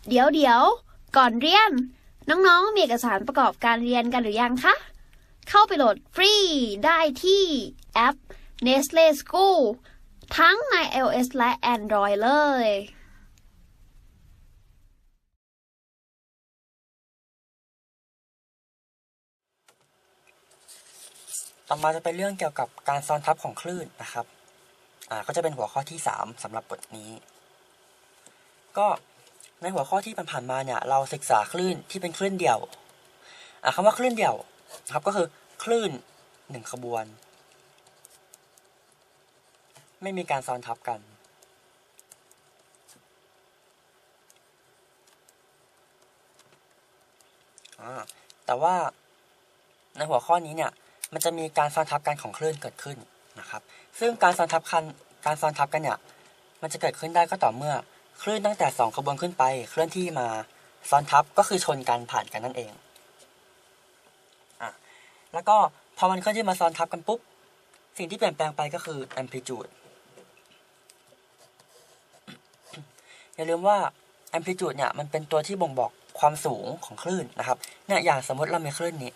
เดี๋ยวก่อนเรียนน้องๆมีเอกสารประกอบการเรียนกันหรือยังคะเข้าไปโหลดฟรีได้ที่แอป Nestle School ทั้งใน iOS และ Android เลยต่อมาจะเป็นเรื่องเกี่ยวกับการซ้อนทับของคลื่นนะครับก็จะเป็นหัวข้อที่3สำหรับบทนี้ก็ในหัวข้อที่ผ่านมาเนี่ยเราศึกษาคลื่นที่เป็นคลื่นเดี่ยวคำว่าคลื่นเดี่ยวครับก็คือคลื่น1ขบวนไม่มีการซ้อนทับกันแต่ว่าในหัวข้อนี้เนี่ยมันจะมีการซ้อนทับกันของคลื่นเกิดขึ้นนะครับซึ่งการซ้อนทับกันเนี่ยมันจะเกิดขึ้นได้ก็ต่อเมื่อคลื่นตั้งแต่2ขบวนขึ้นไปเคลื่อนที่มาซ้อนทับก็คือชนกันผ่านกันนั่นเองแล้วก็พอมันเคลื่อนที่มาซ้อนทับกันปุ๊บสิ่งที่เปลี่ยนแปลงไปก็คือ amplitude อย่าลืมว่า amplitude เนี่ยมันเป็นตัวที่บ่งบอกความสูงของคลื่นนะครับเนี่ยอย่างสมมติเรามีคลื่นนี้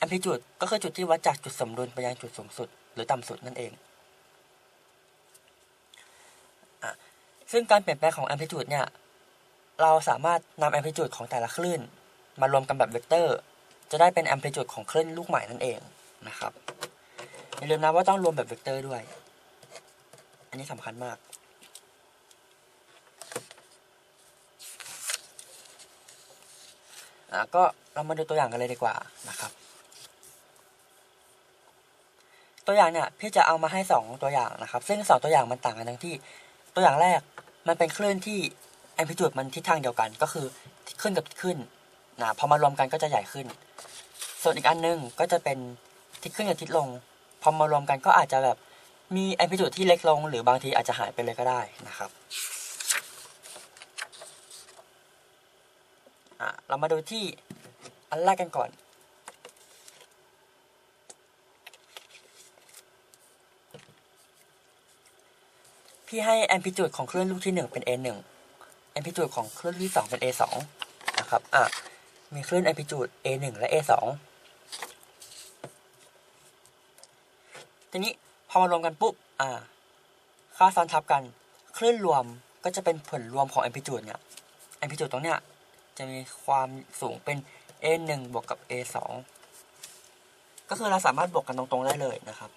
amplitude ก็คือจุดที่วัดจากจุดสมดุลไปยังจุดสูงสุดหรือต่ำสุดนั่นเองซึ่งการเปลี่ยนแปลงของ amplitude เนี่ยเราสามารถนำ amplitude ของแต่ละคลื่นมารวมกันแบบเวกเตอร์จะได้เป็น amplitude ของคลื่นลูกใหม่นั่นเองนะครับอย่าลืมนะว่าต้องรวมแบบเวกเตอร์ด้วยอันนี้สำคัญมากก็เรามาดูตัวอย่างกันเลยดีกว่านะครับตัวอย่างเนี่ยพี่จะเอามาให้2ตัวอย่างนะครับซึ่ง2ตัวอย่างมันต่างกันทั้งที่ตัวอย่างแรกมันเป็นคลื่นที่ amplitude มันทิศทางเดียวกันก็คือขึ้นกับขึ้นพอมารวมกันก็จะใหญ่ขึ้นส่วนอีกอันนึงก็จะเป็นทิศขึ้นกับทิศลงพอมารวมกันก็อาจจะแบบมี amplitude ที่เล็กลงหรือบางทีอาจจะหายไปเลยก็ได้นะครับเรามาดูที่อันแรกกันก่อนพี่ให้ amplitude ของคลื่นลูกที่1เป็น A1 amplitude ของคลื่นลูกที่2เป็น A2 นะครับมีคลื่น amplitude A1 และ A2 ทีนี้พอมารวมกันปุ๊บค่าซ้อนทับกันคลื่นรวมก็จะเป็นผลรวมของ amplitude เนี่ย amplitude ตรงเนี้ยจะมีความสูงเป็น A1 บวกกับ A2 ก็คือเราสามารถบวกกันตรงๆได้เลยนะครับ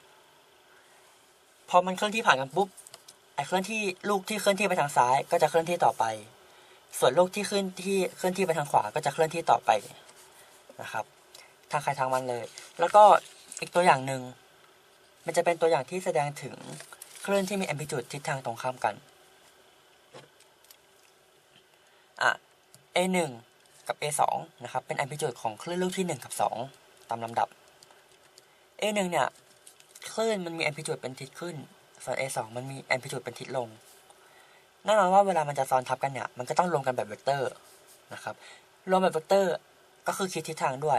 พอมันเคลื่อนที่ผ่านกันปุ๊บลูกที่เคลื่อนที่ไปทางซ้ายก็จะเคลื่อนที่ต่อไปส่วนลูกที่เคลื่อนที่ไปทางขวาก็จะเคลื่อนที่ต่อไปนะครับทางใครทางมันเลยแล้วก็อีกตัวอย่างหนึ่งมันจะเป็นตัวอย่างที่แสดงถึงคลื่นที่มี amplitude ทิศทางตรงข้ามกันA1 กับ A2 นะครับเป็น amplitude ของคลื่นลูกที่1กับ2ตามลำดับ A1 เนี่ยคลื่นมันมี amplitude เป็นทิศขึ้นส่วน A2 มันมี amplitude เป็นทิศลงแน่นอนว่าเวลามันจะซ้อนทับกันเนี่ยมันก็ต้องรวมกันแบบเวกเตอร์นะครับรวมแบบเวกเตอร์ก็คือคิดทิศทางด้วย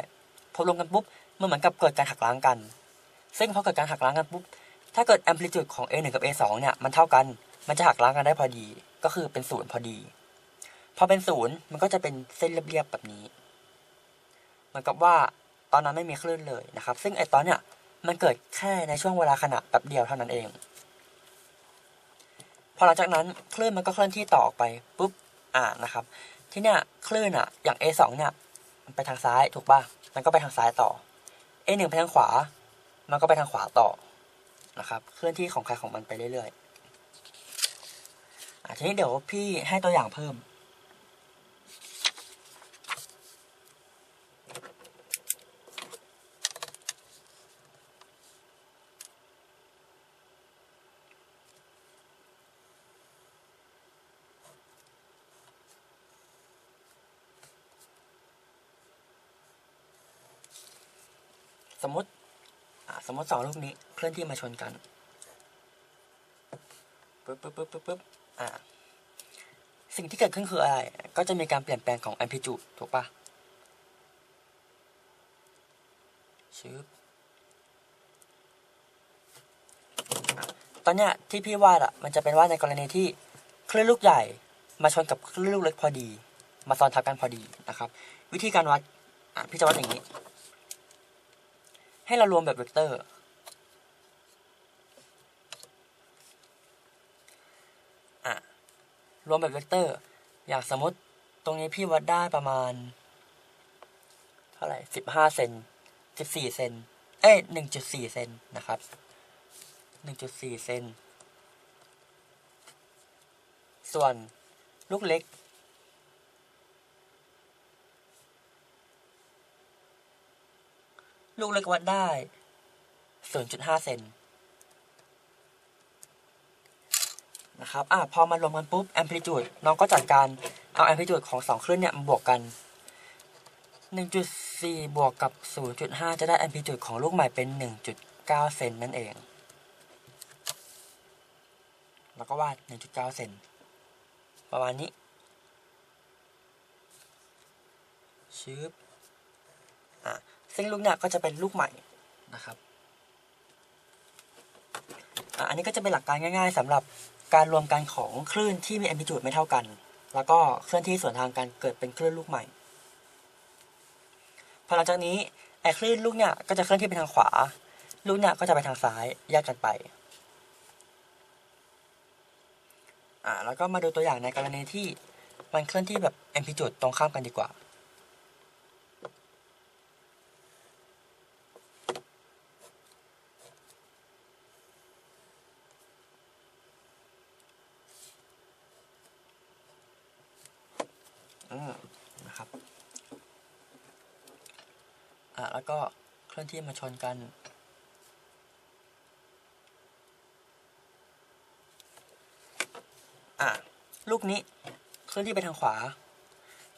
พอรวมกันปุ๊บมันเหมือนกับเกิดการหักล้างกันซึ่งพอเกิดการหักล้างกันปุ๊บถ้าเกิด amplitude ของ A1 กับ A2 เนี่ยมันเท่ากันมันจะหักล้างกันได้พอดีก็คือเป็น0พอดีพอเป็น0มันก็จะเป็นเส้นเรียบๆแบบนี้เหมือนกับว่าตอนนั้นไม่มีคลื่นเลยนะครับซึ่งไอตอนเนี้ยมันเกิดแค่ในช่วงเวลาขณะแป๊บเดียวเท่านั้นเองพอหลังจากนั้นคลื่นมันก็เคลื่อนที่ต่อออกไปปุ๊บนะครับที่เนี้ยคลื่นอย่าง A2 เนี่ยมันไปทางซ้ายถูกป่ะมันก็ไปทางซ้ายต่อ A1 ไปทางขวามันก็ไปทางขวาต่อนะครับเคลื่อนที่ของใครของมันไปเรื่อยๆทีนี้เดี๋ยวพี่ให้ตัวอย่างเพิ่มสมมติ2ลูกนี้เคลื่อนที่มาชนกันปึ๊บสิ่งที่เกิดขึ้นคืออะไรก็จะมีการเปลี่ยนแปลงของ amplitude ถูกปะตอนเนี้ยที่พี่วาดมันจะเป็นว่าในกรณีที่คลื่นลูกใหญ่ มาชนกับคลื่นลูกเล็กพอดีมาซ้อนทับกันพอดีนะครับวิธีการวัดพี่จะวัดอย่างนี้ให้เรารวมแบบเวกเตอร์รวมแบบเวกเตอร์อย่างสมมติตรงนี้พี่วัดได้ประมาณเท่าไหร่15 เซน14 เซน1.4 เซนนะครับ1.4 เซนส่วนลูกเล็กวัดได้ 0.5 เซนนะครับพอมารวมกันปุ๊บแอมพลิจูดน้องก็จัดการเอาแอมพลิจูดของ2คลื่นเนี่ยมาบวกกัน 1.4 บวกกับ 0.5 จะได้แอมพลิจูดของลูกใหม่เป็น 1.9 เซนนั่นเองแล้วก็วาด 1.9 เซนประมาณนี้ชืบซึ่งลูกเนี่ยก็จะเป็นลูกใหม่นะครับอันนี้ก็จะเป็นหลักการง่ายๆสำหรับการรวมกันของคลื่นที่มีแอมพลิจูดไม่เท่ากันแล้วก็เคลื่อนที่สวนทางกันเกิดเป็นคลื่นลูกใหม่พอหลังจากนี้ไอ้คลื่นลูกเนี่ยก็จะเคลื่อนที่ไปทางขวาลูกเนี่ยก็จะไปทางซ้ายแยกกันไปแล้วก็มาดูตัวอย่างในกรณีที่มันเคลื่อนที่แบบแอมพลิจูดตรงข้ามกันดีกว่านะครับแล้วก็เคลื่อนที่มาชนกันลูกนี้เคลื่อนที่ไปทางขวา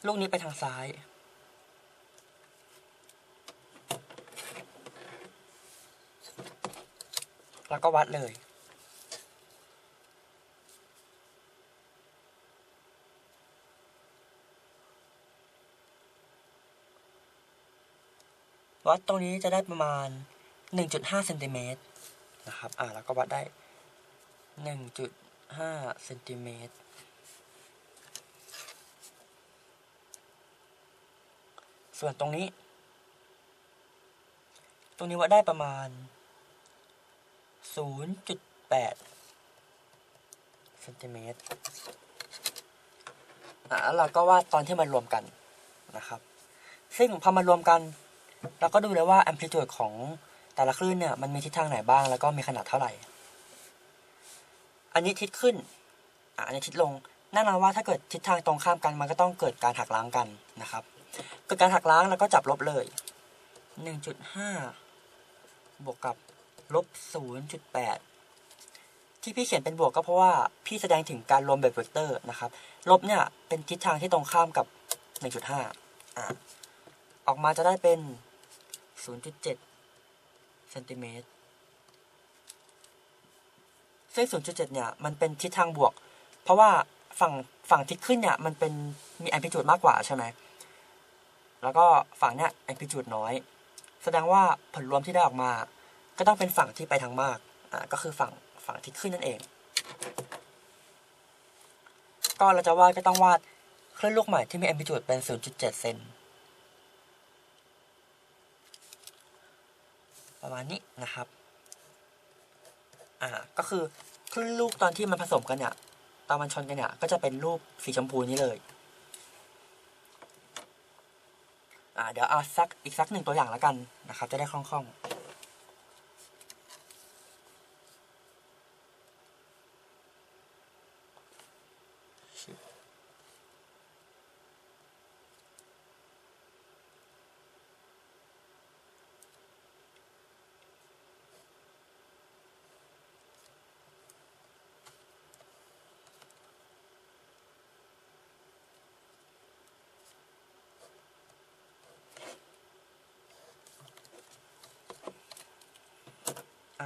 ลูกนี้ไปทางซ้ายแล้วก็วัดเลยวัดตรงนี้จะได้ประมาณ 1.5 เซนติเมตรนะครับแล้วก็วัดได้ 1.5 เซนติเมตรส่วนตรงนี้วัดได้ประมาณ 0.8 เซนติเมตรแล้วเราก็วาดตอนที่มันรวมกันนะครับซึ่งพอมารวมกันเราก็ดูเลยว่าแอมพลิจูดของแต่ละคลื่นเนี่ยมันมีทิศทางไหนบ้างแล้วก็มีขนาดเท่าไหร่อันนี้ทิศขึ้นอันนี้ทิศลงแน่นอนว่าถ้าเกิดทิศทางตรงข้ามกันมันก็ต้องเกิดการหักล้างกันนะครับเกิดการหักล้างแล้วก็จับลบเลย 1.5 บวกกับลบ 0.8 ที่พี่เขียนเป็นบวกก็เพราะว่าพี่แสดงถึงการรวมแบบเวกเตอร์นะครับลบเนี่ยเป็นทิศทางที่ตรงข้ามกับ 1.5 ออกมาจะได้เป็น 0.7 เซนติเมตรซึ่ง 0.7 เนี่ยมันเป็นทิศทางบวกเพราะว่าฝั่งทิศขึ้นเนี่ยมันเป็นมีแอมพลิจูดมากกว่าใช่ไหมแล้วก็ฝั่งเนี้ยแอมพลิจูดน้อยแสดงว่าผลรวมที่ได้ออกมาก็ต้องเป็นฝั่งที่ไปทางมากก็คือฝั่งทิศขึ้นนั่นเองก็เราจะวาดก็ต้องวาดคลื่นลูกใหม่ที่มีแอมพลิจูดเป็น 0.7 เซนประมาณนี้นะครับก็คือคลื่นลูกตอนที่มันผสมกันเนี่ยตอนมันชนกันเนี่ยก็จะเป็นรูปสีชมพูนี้เลยเดี๋ยวเอาอีกสักหนึ่งตัวอย่างแล้วกันนะครับจะได้คล่อง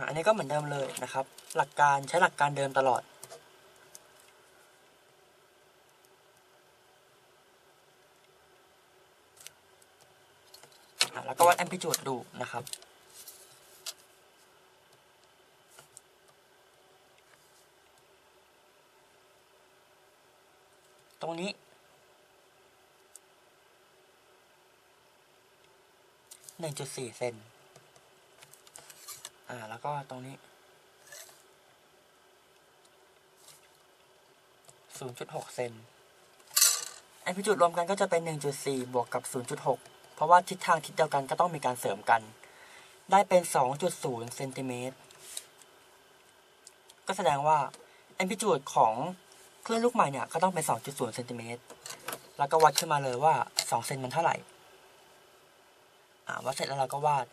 อันนี้ก็เหมือนเดิมเลยนะครับหลักการใช้หลักการเดิมตลอดแล้วก็วัดแอมพลิจูดดูนะครับ ตรงนี้1.4 เซนแล้วก็ตรงนี้0.6 เซนแอมพลิจูดรวมกันก็จะเป็น1.4 บวกกับ 0.6 เพราะว่าทิศทางทิศเดียวกันก็ต้องมีการเสริมกันได้เป็น 2.0 เซนติเมตรก็แสดงว่าแอมพลิจูดของคลื่นลูกใหม่เนี่ยก็ต้องเป็น 2.0 เซนติเมตรแล้วก็วัดขึ้นมาเลยว่า2เซนมันเท่าไหร่วัดเสร็จแล้วเราก็วาด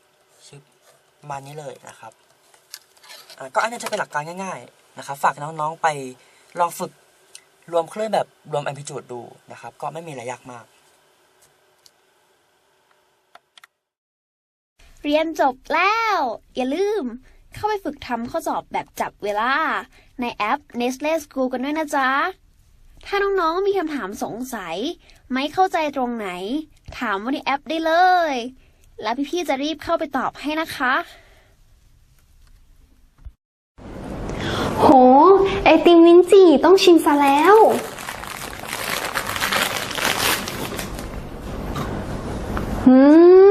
ชิปประมาณนี้เลยนะครับก็อันนี้จะเป็นหลักการง่ายๆนะครับฝากน้องๆไปลองฝึกรวมคลื่นแบบรวมแอมพลิจูดดูนะครับก็ไม่มีอะไรยากมากเรียนจบแล้ว อย่าลืมเข้าไปฝึกทำข้อสอบแบบจับเวลาในแอป Nestle School กันด้วยนะจ๊ะ ถ้าน้องๆมีคำถามสงสัยไม่เข้าใจตรงไหนถามว่าในแอปได้เลยแล้วพี่ๆจะรีบเข้าไปตอบให้นะคะ โห ไอติมลิ้นจี่ต้องชิมซะแล้วอืม